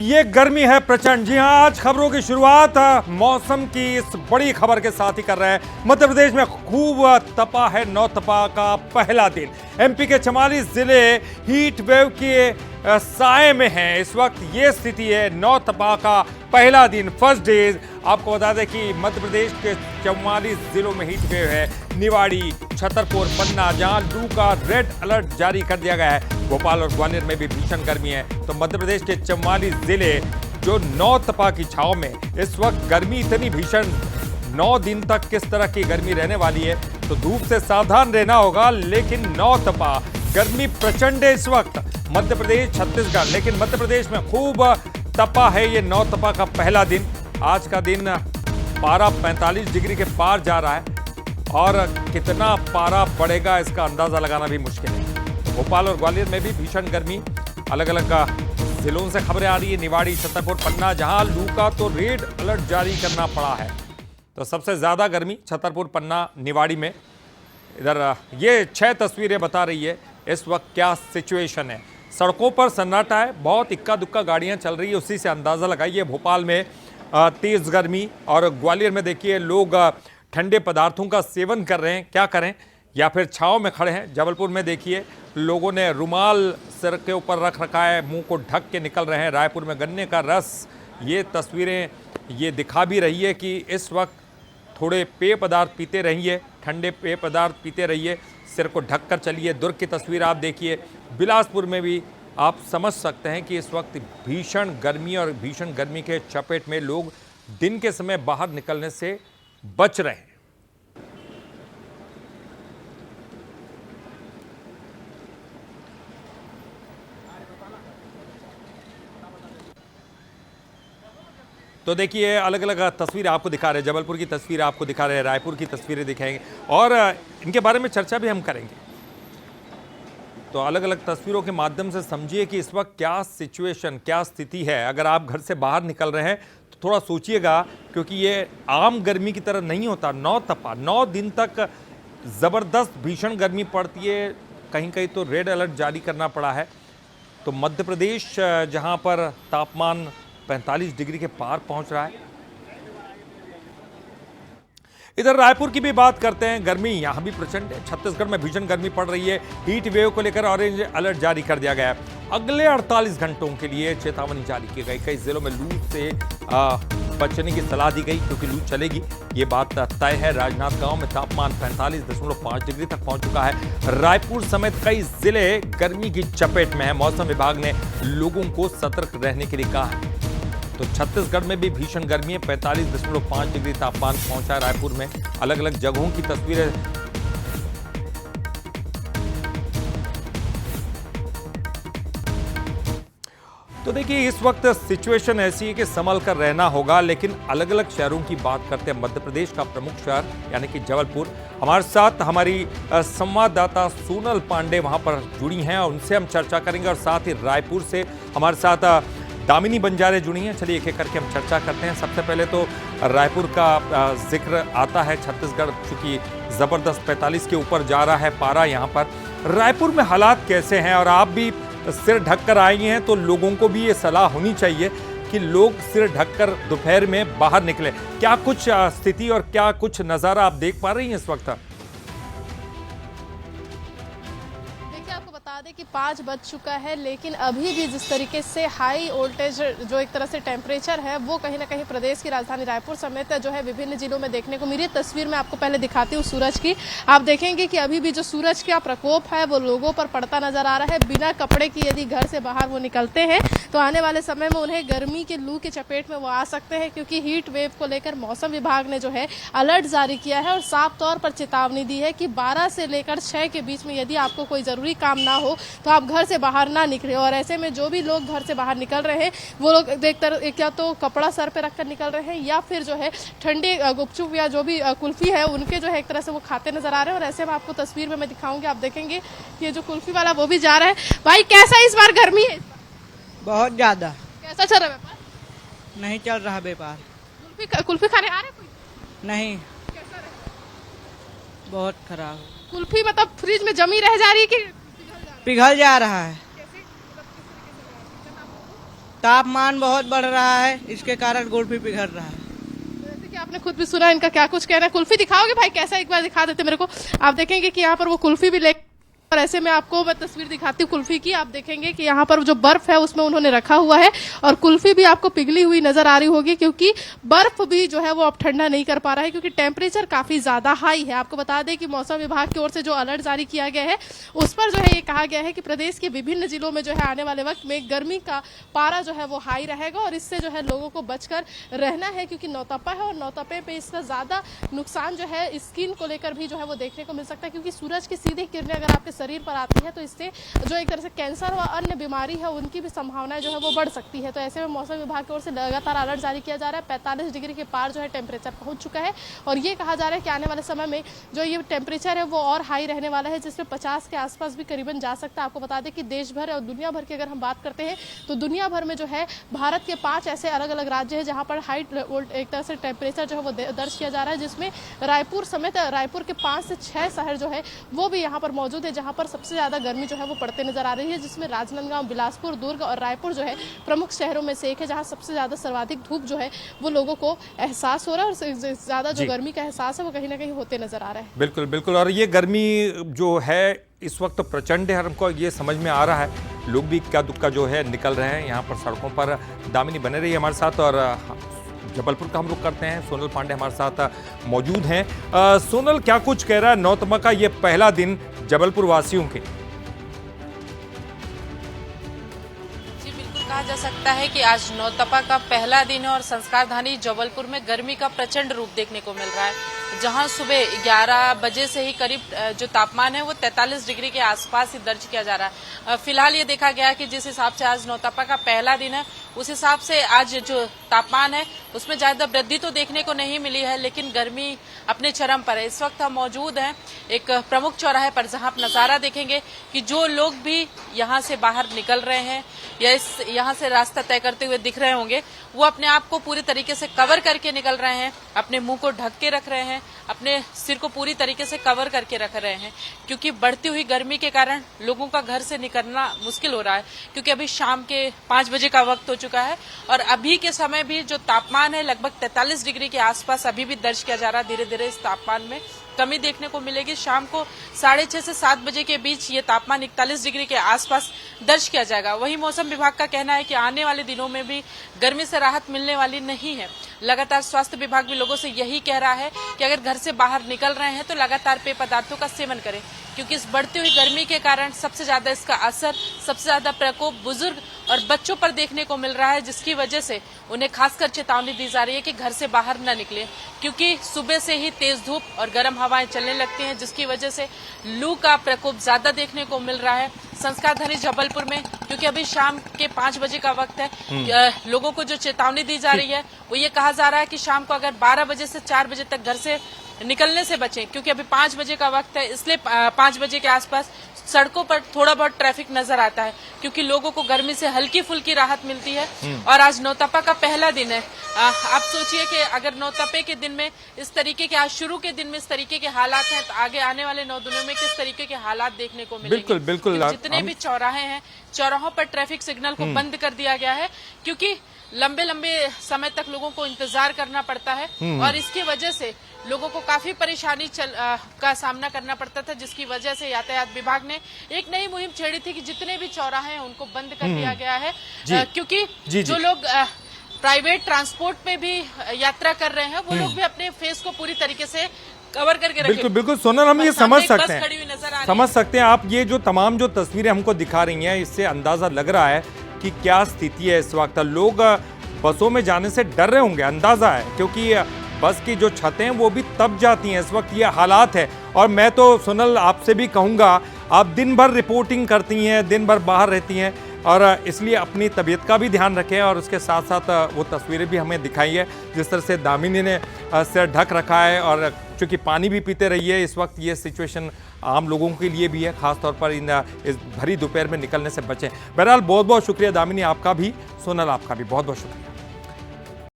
ये गर्मी है प्रचंड। जी हां, आज खबरों की शुरुआत मौसम की इस बड़ी खबर के साथ ही कर रहे हैं। मध्य प्रदेश में खूब तपा है नौ तपा का पहला दिन। एमपी के 44 जिले हीट वेव के साए में हैं। इस वक्त ये स्थिति है, नौ तपा का पहला दिन, फर्स्ट डे। आपको बता दें कि मध्य प्रदेश के 44 जिलों में हीट वेव है। निवाड़ी, छतरपुर, पन्ना, जहां लू का रेड अलर्ट जारी कर दिया गया है। भोपाल और ग्वालियर में भी भीषण गर्मी है। तो मध्य प्रदेश के 44 जिले जो नौ तपा की छांव में, इस वक्त गर्मी इतनी भीषण, 9 दिन तक किस तरह की गर्मी रहने वाली है, तो धूप से सावधान रहना होगा। लेकिन नौ तपा गर्मी प्रचंड है इस वक्त मध्य प्रदेश, छत्तीसगढ़। लेकिन मध्य प्रदेश में खूब तपा है ये नौ तपा का पहला दिन। आज का दिन पारा 45 डिग्री के पार जा रहा है और कितना पारा बढ़ेगा इसका अंदाजा लगाना भी मुश्किल है। भोपाल और ग्वालियर में भी भीषण गर्मी, अलग अलग जिलों से खबरें आ रही है। निवाड़ी, छतरपुर, पन्ना, जहां लू का तो रेड अलर्ट जारी करना पड़ा है। तो सबसे ज्यादा गर्मी छतरपुर, पन्ना, निवाड़ी में। इधर ये 6 तस्वीरें बता रही है इस वक्त क्या सिचुएशन है। सड़कों पर सन्नाटा है, बहुत इक्का दुक्का गाड़ियां चल रही है, उसी से अंदाजा लगाइए। भोपाल में तेज गर्मी और ग्वालियर में देखिए लोग ठंडे पदार्थों का सेवन कर रहे हैं, क्या करें, या फिर छांव में खड़े हैं। जबलपुर में देखिए लोगों ने रुमाल सिर के ऊपर रख रखा है, मुंह को ढक के निकल रहे हैं। रायपुर में गन्ने का रस, ये तस्वीरें ये दिखा भी रही है कि इस वक्त थोड़े पेय पदार्थ पीते रहिए, ठंडे पेय पदार्थ पीते रहिए, सिर को ढक कर चलिए। दुर्ग की तस्वीर आप देखिए, बिलासपुर में भी आप समझ सकते हैं कि इस वक्त भीषण गर्मी और भीषण गर्मी के चपेट में लोग दिन के समय बाहर निकलने से बच रहे हैं। तो देखिए अलग अलग तस्वीर आपको दिखा रहे हैं, जबलपुर की तस्वीर आपको दिखा रहे हैं, रायपुर की तस्वीरें दिखाएंगे और इनके बारे में चर्चा भी हम करेंगे। तो अलग अलग तस्वीरों के माध्यम से समझिए कि इस वक्त क्या सिचुएशन, क्या स्थिति है। अगर आप घर से बाहर निकल रहे हैं तो थोड़ा सोचिएगा, क्योंकि ये आम गर्मी की तरह नहीं होता। 9 तपा, 9 दिन तक ज़बरदस्त भीषण गर्मी पड़ती है। कहीं कहीं तो रेड अलर्ट जारी करना पड़ा है। तो मध्य प्रदेश जहां पर तापमान 45 डिग्री के पार पहुंच रहा है। इधर रायपुर की भी बात करते हैं। गर्मी यहां भी प्रचंड है, छत्तीसगढ़ में भीषण गर्मी पड़ रही है। हीट वेव को लेकर ऑरेंज अलर्ट जारी कर दिया गया है। अगले 48 घंटों के लिए चेतावनी जारी की गई। कई जिलों में लू से बचने की सलाह दी गई, क्योंकि लू चलेगी, ये बात तय है। राजनांदगांव में तापमान 45.5 डिग्री तक पहुंच चुका है। रायपुर समेत कई जिले गर्मी की चपेट में है। मौसम विभाग ने लोगों को सतर्क रहने के लिए कहा है। तो छत्तीसगढ़ में भी भीषण गर्मी है, 45.5 डिग्री तापमान पहुंचा है रायपुर में। अलग अलग जगहों की तस्वीरें तो देखिए इस वक्त सिचुएशन ऐसी है कि संभल कर रहना होगा। लेकिन अलग अलग शहरों की बात करते हैं। मध्य प्रदेश का प्रमुख शहर यानी कि जबलपुर, हमारे साथ हमारी संवाददाता सोनल पांडे वहां पर जुड़ी हैं और उनसे हम चर्चा करेंगे। और साथ ही रायपुर से हमारे साथ दामिनी बंजारे जुड़ी हैं। चलिए एक एक करके हम चर्चा करते हैं। सबसे पहले तो रायपुर का जिक्र आता है। छत्तीसगढ़ चूंकि ज़बरदस्त 45 के ऊपर जा रहा है पारा यहाँ पर। रायपुर में हालात कैसे हैं? और आप भी सिर ढककर आई हैं, तो लोगों को भी ये सलाह होनी चाहिए कि लोग सिर ढककर दोपहर में बाहर निकले। क्या कुछ स्थिति और क्या कुछ नज़ारा आप देख पा रही हैं इस वक्त? बता दें कि 5 बज चुका है, लेकिन अभी भी जिस तरीके से हाई वोल्टेज जो एक तरह से टेम्परेचर है, वो कहीं ना कहीं प्रदेश की राजधानी रायपुर समेत जो है विभिन्न जिलों में देखने को मिली। तस्वीर में आपको पहले दिखाती हूँ सूरज की। आप देखेंगे कि अभी भी जो सूरज का प्रकोप है वो लोगों पर पड़ता नजर आ रहा है। बिना कपड़े की यदि घर से बाहर वो निकलते हैं तो आने वाले समय में उन्हें गर्मी के लू के चपेट में वो आ सकते हैं, क्योंकि हीट वेव को लेकर मौसम विभाग ने जो है अलर्ट जारी किया है और साफ तौर पर चेतावनी दी है कि 12 से लेकर 6 के बीच में यदि आपको कोई जरूरी काम ना हो तो आप घर से बाहर ना निकले। और ऐसे में जो भी लोग घर से बाहर निकल रहे हैं वो लोग देखकर क्या तो कपड़ा सर पे रखकर निकल रहे हैं, या फिर जो है ठंडे गुपचुप या जो भी कुल्फी है उनके जो है एक तरह से वो खाते नजर आ रहे हैं। और ऐसे में आपको तस्वीर में मैं दिखाऊंगी, आप देखेंगे ये जो कुल्फी वाला वो भी जा रहा है। भाई कैसा इस बार गर्मी है? बहुत ज्यादा। कैसा चल रहा है व्यापार? नहीं चल रहा व्यापार। कुल्फी खाने आ रहे कोई? नहीं। कैसा रहे? बहुत खराब। कुल्फी मतलब फ्रिज में जमी रह जा रही है कि पिघल जा रहा है। तापमान बहुत बढ़ रहा है, इसके कारण कुल्फी पिघल रहा है। जैसे कि आपने खुद भी सुना इनका क्या कुछ कहना है। कुल्फी दिखाओगे भाई, कैसा, एक बार दिखा देते मेरे को। आप देखेंगे कि यहाँ पर वो कुल्फी भी ले, और ऐसे में आपको मैं तस्वीर दिखाती हूँ कुल्फी की। आप देखेंगे कि यहाँ पर जो बर्फ है उसमें उन्होंने रखा हुआ है और कुल्फी भी आपको पिघली हुई नजर आ रही होगी, क्योंकि बर्फ भी जो है वो अब ठंडा नहीं कर पा रहा है, क्योंकि टेम्परेचर काफी ज्यादा हाई है। आपको बता दें कि मौसम विभाग की ओर से जो अलर्ट जारी किया गया है उस पर जो है ये कहा गया है कि प्रदेश के विभिन्न जिलों में जो है आने वाले वक्त में गर्मी का पारा जो है वो हाई रहेगा और इससे जो है लोगों को बचकर रहना है, क्योंकि नौतपा है और नौतपे पे इसका ज्यादा नुकसान जो है स्किन को लेकर भी जो है वो देखने को मिल सकता है, क्योंकि सूरज की सीधी किरणें अगर आपके शरीर पर आती है तो इससे जो एक तरह से कैंसर व अन्य बीमारी है उनकी भी संभावनाएं जो है वो बढ़ सकती है। तो ऐसे में मौसम विभाग की ओर से लगातार अलर्ट जारी किया जा रहा है। 45 डिग्री के पार जो है टेम्परेचर पहुंच चुका है और ये कहा जा रहा है कि आने वाले समय में जो ये टेम्परेचर है वो और हाई रहने वाला है, जिसमें 50 के आसपास भी करीबन जा सकता है। आपको बता दें कि देश भर और दुनिया भर की अगर हम बात करते हैं तो दुनिया भर में जो है भारत के 5 ऐसे अलग अलग राज्य हैं जहां पर हाई एक तरह से टेम्परेचर जो है वो दर्ज किया जा रहा है, जिसमें रायपुर समेत रायपुर के 5 से 6 शहर जो है वो भी यहाँ पर मौजूद है, जहां पर सबसे ज्यादा गर्मी जो है वो पड़ते नजर आ रही है, जिसमें राजनांदगांव, बिलासपुर, दुर्ग और रायपुर जो है प्रमुख शहरों में से एक है, जहां सबसे ज्यादा सर्वाधिक धूप जो है वो लोगों को एहसास हो रहा है और ज्यादा जो गर्मी का एहसास है वो कहीं ना कहीं होते नजर आ रहा है। बिल्कुल बिल्कुल। और ये गर्मी जो है इस वक्त प्रचंड है, हमको ये समझ में आ रहा है। लोग भी इक्का दुक्का जो है निकल रहे हैं यहाँ पर सड़कों पर। दामिनी बने रही है हमारे साथ और जबलपुर का हम लोग करते हैं। सोनल पांडे हमारे साथ मौजूद हैं। सोनल, क्या कुछ कह रहा है नौतपा का ये पहला दिन जबलपुर वासियों के? जी बिल्कुल, कहा जा सकता है कि आज नौतपा का पहला दिन है और संस्कारधानी जबलपुर में गर्मी का प्रचंड रूप देखने को मिल रहा है, जहां सुबह 11 बजे से ही करीब जो तापमान है वो 43 डिग्री के आसपास ही दर्ज किया जा रहा है। फिलहाल ये देखा गया कि जिस हिसाब से आज नौतपा का पहला दिन है उस हिसाब से आज जो तापमान है उसमें ज्यादा वृद्धि तो देखने को नहीं मिली है, लेकिन गर्मी अपने चरम पर है। इस वक्त हम मौजूद हैं एक प्रमुख चौराहे पर, जहां आप नजारा देखेंगे कि जो लोग भी यहां से बाहर निकल रहे हैं या यहां से रास्ता तय करते हुए दिख रहे होंगे, वो अपने आप को पूरी तरीके से कवर करके निकल रहे हैं, अपने मुंह को ढक के रख रहे हैं, अपने सिर को पूरी तरीके से कवर करके रख रहे हैं, क्योंकि बढ़ती हुई गर्मी के कारण लोगों का घर से निकलना मुश्किल हो रहा है। क्योंकि अभी शाम के 5 बजे का वक्त हो चुका है और अभी के समय भी जो तापमान है लगभग 43 डिग्री के आसपास अभी भी दर्ज किया जा रहा है। धीरे धीरे इस तापमान में कमी देखने को मिलेगी। शाम को 6:30 से 7 बजे के बीच ये तापमान 41 डिग्री के आसपास दर्ज किया जाएगा। वहीं मौसम विभाग का कहना है कि आने वाले दिनों में भी गर्मी से राहत मिलने वाली नहीं है। लगातार स्वास्थ्य विभाग भी लोगों से यही कह रहा है कि अगर घर से बाहर निकल रहे हैं तो लगातार पेय पदार्थों का सेवन करें, क्योंकि इस बढ़ती हुई गर्मी के कारण सबसे ज्यादा इसका असर, सबसे ज्यादा प्रकोप बुजुर्ग और बच्चों पर देखने को मिल रहा है, जिसकी वजह से उन्हें खासकर चेतावनी दी जा रही है कि घर से बाहर न निकलें, क्योंकि सुबह से ही तेज धूप और गर्म हवाएं चलने लगती हैं, जिसकी वजह से लू का प्रकोप ज्यादा देखने को मिल रहा है संस्कारधानी जबलपुर में। क्योंकि अभी शाम के 5 बजे का वक्त है, लोगों को जो चेतावनी दी जा रही है वो ये कहा जा रहा है कि शाम को अगर 12 बजे से 4 बजे तक घर से निकलने से बचें, क्योंकि अभी 5 बजे का वक्त है, इसलिए 5 बजे के आसपास सड़कों पर थोड़ा बहुत ट्रैफिक नजर आता है, क्योंकि लोगों को गर्मी से हल्की फुल्की राहत मिलती है। और आज नौतपा का पहला दिन है। आप सोचिए कि अगर नौतपे के दिन में इस तरीके के, आज शुरू के दिन में इस तरीके के हालात हैं, तो आगे आने वाले 9 दिनों में किस तरीके के हालात देखने को मिलेंगे। बिल्कुल बिल्कुल। जितने भी चौराहे हैं, चौराहों पर ट्रैफिक सिग्नल को बंद कर दिया गया है, क्योंकि लंबे लंबे समय तक लोगों को इंतजार करना पड़ता है और इसकी वजह से लोगों को काफी परेशानी का सामना करना पड़ता था, जिसकी वजह से यातायात विभाग ने एक नई मुहिम छेड़ी थी कि जितने भी चौराहे हैं उनको बंद कर दिया गया है, क्योंकि जो लोग प्राइवेट ट्रांसपोर्ट पे भी यात्रा कर रहे हैं वो लोग भी अपने फेस को पूरी तरीके से कवर करके रखें। बिल्कुल बिल्कुल सोनल, हम ये समझ सकते हैं आप ये जो तमाम जो तस्वीरें हमको दिखा रही हैं, इससे अंदाजा लग रहा है कि क्या स्थिति है इस वक्त। लोग बसों में जाने से डर रहे होंगे, अंदाजा है, क्योंकि बस की जो छतें हैं वो भी तप जाती हैं। इस वक्त ये हालात है। और मैं तो सोनल आपसे भी कहूँगा, आप दिन भर रिपोर्टिंग करती हैं, दिन भर बाहर रहती हैं, और इसलिए अपनी तबीयत का भी ध्यान रखें और उसके साथ साथ वो तस्वीरें भी हमें दिखाई है जिस तरह से दामिनी ने सिर ढक रखा है, और चूँकि पानी भी पीते रही है। इस वक्त ये सिचुएशन आम लोगों के लिए भी है, खासतौर पर इस भरी दोपहर में निकलने से बचें। बहरहाल बहुत बहुत शुक्रिया दामिनी, आपका भी, सोनल आपका भी बहुत बहुत शुक्रिया।